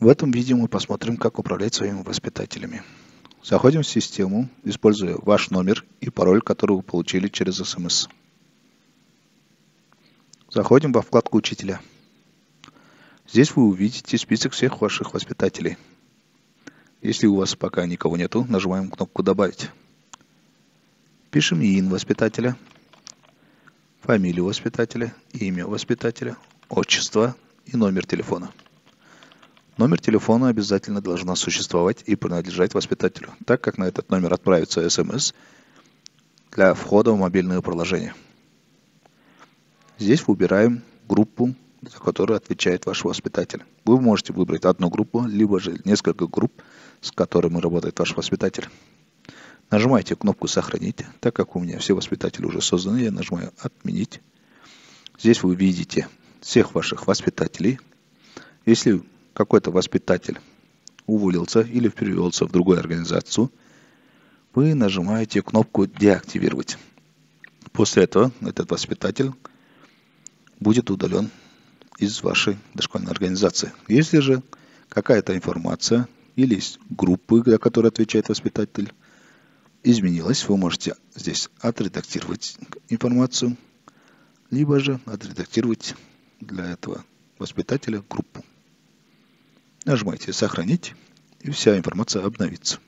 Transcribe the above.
В этом видео мы посмотрим, как управлять своими воспитателями. Заходим в систему, используя ваш номер и пароль, который вы получили через СМС. Заходим во вкладку «Учителя». Здесь вы увидите список всех ваших воспитателей. Если у вас пока никого нету, нажимаем кнопку «Добавить». Пишем ИИН воспитателя, фамилию воспитателя, имя воспитателя, отчество и номер телефона. Номер телефона обязательно должна существовать и принадлежать воспитателю, так как на этот номер отправится СМС для входа в мобильное приложение. Здесь выбираем группу, за которую отвечает ваш воспитатель. Вы можете выбрать одну группу, либо же несколько групп, с которыми работает ваш воспитатель. Нажимаете кнопку «Сохранить», так как у меня все воспитатели уже созданы, я нажимаю «Отменить». Здесь вы видите всех ваших воспитателей. Если какой-то воспитатель уволился или перевелся в другую организацию, вы нажимаете кнопку «Деактивировать». После этого этот воспитатель будет удален из вашей дошкольной организации. Если же какая-то информация или из группы, за которую отвечает воспитатель, изменилась, вы можете здесь отредактировать информацию, либо же отредактировать для этого воспитателя группу. Нажимаете «Сохранить», и вся информация обновится.